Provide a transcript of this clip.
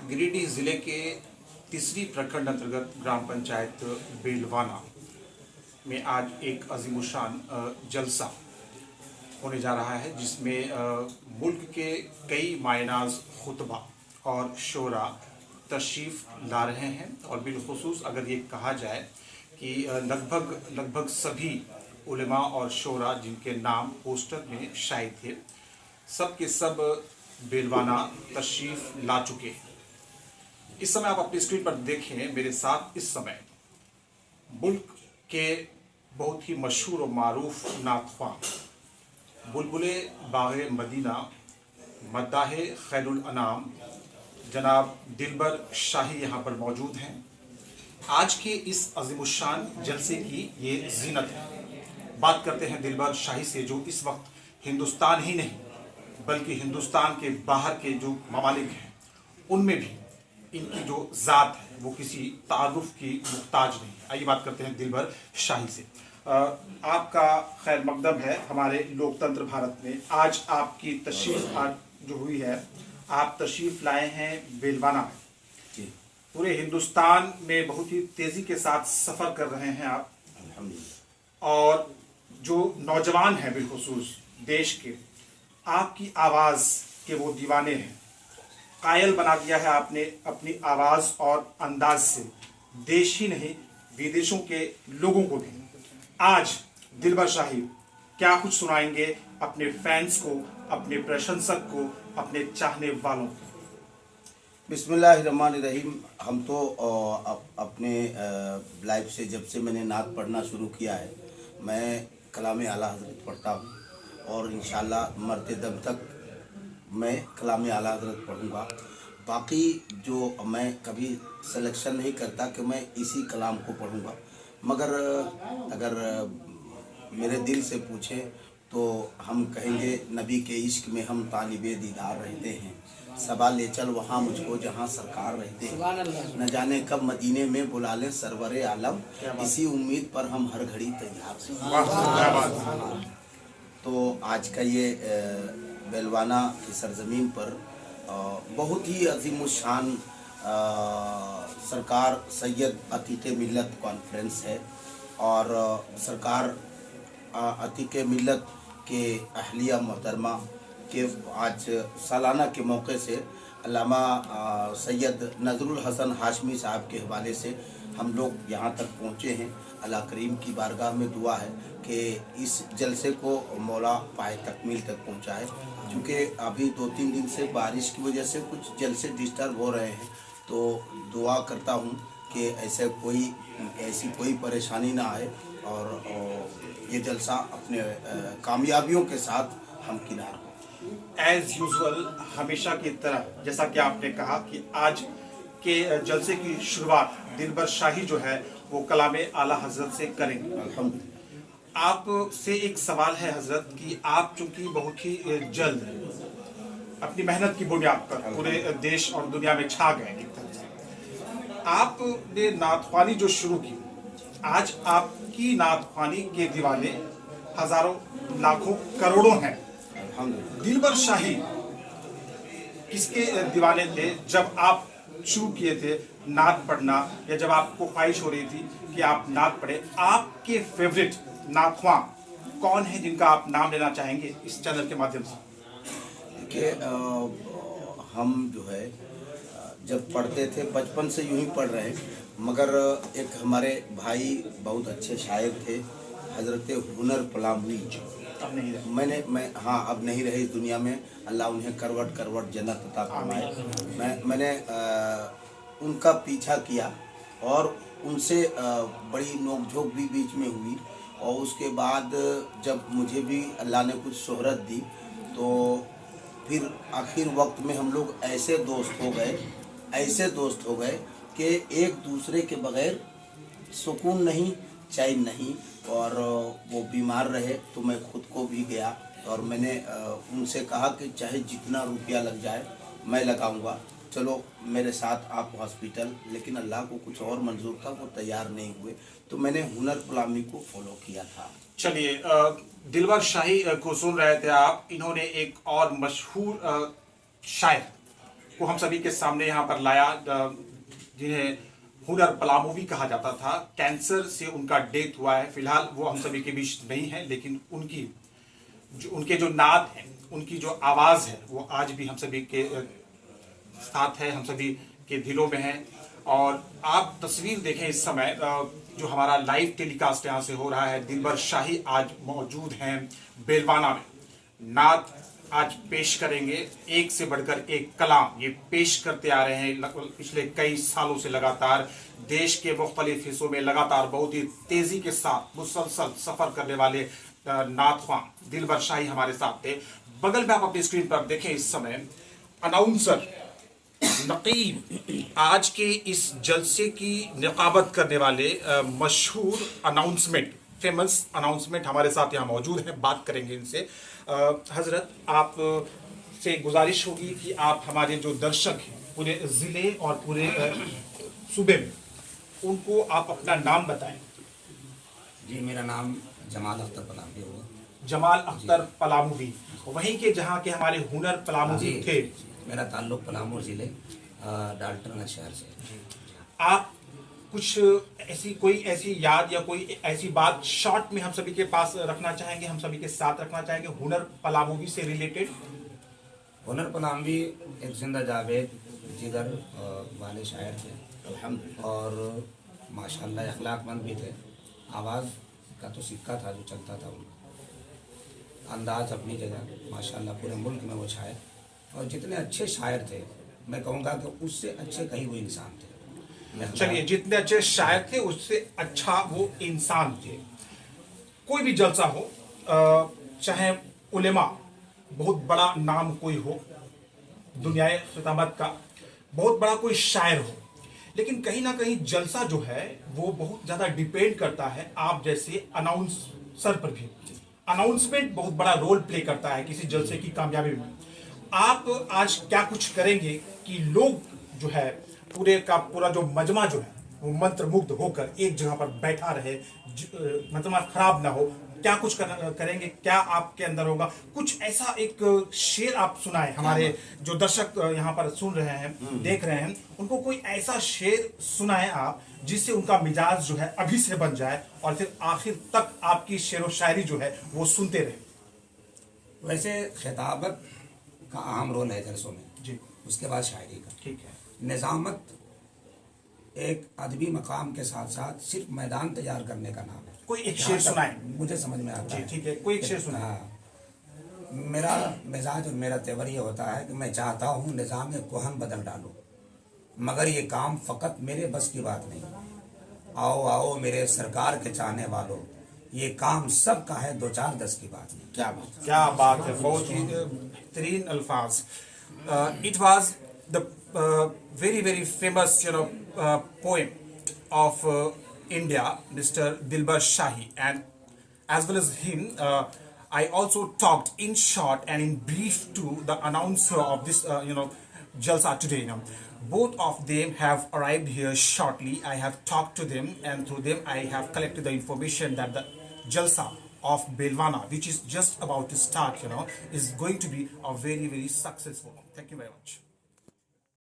गिरिडीह जिले के तीसरी प्रखंड अंतर्गत ग्राम पंचायत बेलवाना में आज एक अजीमुशान जलसा होने जा रहा है, जिसमें मुल्क के कई मायनाज खुतबा और शोरा तशरीफ़ ला रहे हैं। और बिलखुसूस अगर ये कहा जाए कि लगभग सभी उलेमा और शोरा जिनके नाम पोस्टर में शाये थे, सब के सब बेलवाना तशरीफ़ ला चुके हैं। इस समय आप अपनी स्क्रीन पर देखें मेरे साथ, इस समय मुल्क के बहुत ही मशहूर और मारूफ नातख्वां बुलबुले बाग़े मदीना मद्दाहे खैरुल अनाम जनाब दिलबर शाही यहाँ पर मौजूद हैं। आज के इस अज़ीमुश्शान जलसे की ये जीनत है। बात करते हैं दिलबर शाही से, जो इस वक्त हिंदुस्तान ही नहीं बल्कि हिंदुस्तान के बाहर के जो ममालिक हैं उनमें भी इनकी जो ज़ात है वो किसी तारुफ की मुहताज नहीं। आइए बात करते हैं दिलबर शाही से। आपका खैर मकदम है हमारे लोकतंत्र भारत में। आज आपकी तशरीफ जो हुई है, आप तशरीफ लाए हैं बेलवाना में। पूरे हिंदुस्तान में बहुत ही तेज़ी के साथ सफ़र कर रहे हैं आप, और जो नौजवान हैं बिलखुसूस देश के, आपकी आवाज़ के वो दीवाने हैं। कायल बना दिया है आपने अपनी आवाज़ और अंदाज से, देश ही नहीं विदेशों के लोगों को भी। आज दिलबर शाही क्या कुछ सुनाएंगे अपने फैंस को, अपने प्रशंसक को, अपने चाहने वालों को? बिस्मिल्लाहिर्रहमानिर्रहीम। हम तो अपने लाइफ से जब से मैंने नात पढ़ना शुरू किया है, मैं कलाम आला हज़रत पढ़ता हूँ और इंशाअल्लाह मरते दम तक मैं कलाम आला हज़रत पढ़ूँगा। बाकी जो मैं कभी सिलेक्शन नहीं करता कि मैं इसी कलाम को पढ़ूँगा, मगर अगर मेरे दिल से पूछें तो हम कहेंगे नबी के इश्क में हम तालिबे दीदार रहते हैं। सबा ले चल वहाँ मुझको जहाँ सरकार रहते हैं, न जाने कब मदीने में बुला लें सरवरे आलम, इसी उम्मीद पर हम हर घड़ी तैयार हैं। तो आज का ये बेलवाना की सरजमीन पर बहुत ही अजीमुशान सरकार सैयद अतीक मिल्लत कॉन्फ्रेंस है, और सरकार अतीक मिल्लत के अहलिया मोहतरमा के आज सालाना के मौके से अल्लामा सैयद नज़रुल हसन हाशमी साहब के हवाले से हम लोग यहाँ तक पहुँचे हैं। अल्लाह करीम की बारगाह में दुआ है कि इस जलसे को मौला पाए तकमील तक पहुँचाए। क्योंकि अभी 2-3 दिन से बारिश की वजह से कुछ जलसे डिस्टर्ब हो रहे हैं, तो दुआ करता हूँ कि ऐसी कोई परेशानी ना आए और ये जलसा अपने कामयाबियों के साथ हमकिनार हो। एज यूजुअल हमेशा की तरह, जैसा कि आपने कहा कि आज के जलसे की शुरुआत दिलबर शाही जो है वो कलाम आला हज़रत से करेंगे। अल्हम्दुलिल्लाह। आप से एक सवाल है हज़रत कि आप चूंकि बहुत ही जल्द अपनी मेहनत की बुनियाद पर पूरे देश और दुनिया में छा गए, एक तरह से आपने नातख्वानी जो शुरू की, आज आपकी नातख्वानी के दीवाने हजारों लाखों करोड़ों हैं। दिलबर शाही किसके दीवाने थे जब आप शुरू किए थे नात पढ़ना, या जब आपको ख्वाहिश हो रही थी कि आप नात पढ़े? आपके फेवरेट नातख्वां कौन है जिनका आप नाम लेना चाहेंगे इस चैनल के माध्यम से? देखिए, हम जो है जब पढ़ते थे बचपन से यूं ही पढ़ रहे हैं, मगर एक हमारे भाई बहुत अच्छे शायर थे, हज़रत हुनर पलामनी। अब नहीं रहे। अब नहीं रहे इस दुनिया में। अल्लाह उन्हें करवट करवट जन्नत अता फरमाए। मैंने उनका पीछा किया और उनसे बड़ी नोकझोंक भी बीच में हुई, और उसके बाद जब मुझे भी अल्लाह ने कुछ शोहरत दी तो फिर आखिर वक्त में हम लोग ऐसे दोस्त हो गए कि एक दूसरे के बग़ैर सुकून नहीं, चैन नहीं। और वो बीमार रहे तो मैं खुद को भी गया, और मैंने उनसे कहा कि चाहे जितना रुपया लग जाए मैं लगाऊंगा, चलो मेरे साथ आप हॉस्पिटल। लेकिन अल्लाह को कुछ और मंजूर था, वो तैयार नहीं हुए, तो मैंने हुनर गुलामी को फॉलो किया था। चलिए, दिलबर शाही को सुन रहे थे आप। इन्होंने एक और मशहूर शायर को हम सभी के सामने यहाँ पर लाया, जिन्हें हुनर पलामू भी कहा जाता था। कैंसर से उनका डेथ हुआ है। फिलहाल वो हम सभी के बीच नहीं है, लेकिन उनके जो नाद हैं, उनकी जो आवाज़ है, वो आज भी हम सभी के साथ है, हम सभी के दिलों में है। और आप तस्वीर देखें इस समय, जो हमारा लाइव टेलीकास्ट यहाँ से हो रहा है, दिलबर शाही आज मौजूद हैं बेलवाना में। नात आज पेश करेंगे, एक से बढ़कर एक कलाम ये पेश करते आ रहे हैं पिछले कई सालों से। लगातार देश के मुख्तलिफ हिस्सों में लगातार बहुत ही तेजी के साथ मुसलसल सफर करने वाले नात ख्वां दिलबर शाही हमारे साथ थे। बगल में आप अपनी स्क्रीन पर देखें इस समय अनाउंसर नकीब, आज के इस जलसे की निकाबत करने वाले मशहूर अनाउंसमेंट, फेमस अनाउंसमेंट हमारे साथ यहाँ मौजूद हैं। बात करेंगे इनसे। हजरत, आप से गुजारिश होगी कि आप हमारे जो दर्शक हैं पूरे ज़िले और पूरे सूबे में, उनको आप अपना नाम बताएं। जी, मेरा नाम जमाल अख्तर पलामवी हुआ। जमाल अख्तर पलामवी, वहीं के जहाँ के हमारे हुनर पलामवी थे। मेरा ताल्लुक पलामू ज़िले डाल्टनगंज शहर से। आप कुछ कोई ऐसी याद या कोई ऐसी बात शॉर्ट में हम सभी के पास रखना चाहेंगे, हम सभी के साथ रखना चाहेंगे हुनर पलामवी से रिलेटेड? हुनर पलामवी एक जिंदा जावेद जिगर वाले शायर थे, और माशाल्लाह अखलाकमंद भी थे। आवाज़ का तो सिक्का था जो चलता था उनका। अंदाज अपनी जगह माशाल्लाह पूरे मुल्क में वो छाए, और जितने अच्छे शायर थे, मैं कहूँगा कि उससे अच्छे कहीं वो इंसान थे। चलिए, जितने अच्छे शायर थे उससे अच्छा वो इंसान थे। कोई भी जलसा हो, चाहे उलेमा, बहुत बड़ा नाम कोई हो दुनियाए खितामत का, बहुत बड़ा कोई शायर हो, लेकिन कहीं ना कहीं जलसा जो है वो बहुत ज़्यादा डिपेंड करता है आप जैसे अनाउंसर पर भी। अनाउंसमेंट बहुत बड़ा रोल प्ले करता है किसी जलसे की कामयाबी में। आप आज क्या कुछ करेंगे कि लोग जो है पूरे का पूरा जो मजमा जो है वो मंत्रमुग्ध होकर एक जगह पर बैठा रहे, मजमा खराब ना हो? क्या कुछ करेंगे? क्या आपके अंदर होगा? कुछ ऐसा एक शेर आप सुनाए, हमारे जो दर्शक यहाँ पर सुन रहे हैं, देख रहे हैं, उनको कोई ऐसा शेर सुनाए आप जिससे उनका मिजाज जो है अभी से बन जाए और फिर आखिर तक आपकी शेर व शायरी जो है वो सुनते रहे। वैसे खिताबत का अहम रोल है जलसों में जी, उसके बाद शायरी का। ठीक है। निज़ामत एक अदबी मकाम के साथ साथ सिर्फ मैदान तैयार करने का नाम है। कोई एक शेर सुनाए, मुझे समझ में आता जी, है। ठीक है, कोई एक शेर सुनाए। हाँ, मेरा मिजाज और मेरा तेवर ये होता है कि मैं चाहता हूँ निज़ाम कोहन बदल डालूं, मगर ये काम फ़कत मेरे बस की बात नहीं। आओ आओ मेरे सरकार के चाहने वालों, ये काम सब का है, 2-4-10 की बात नहीं। क्या बात है, बहुत ही बेहतरीन अल्फाज। It was the very very famous poem of India, Mr. Dilbar Shahi, and as well as him, I also talked in short and in brief to the announcer of this Jalsa today. Both of them have arrived here shortly. I have talked to them, and through them I have collected the information that the Jalsa of Belwana, which is just about to start, is going to be a very very successful. Thank you very much.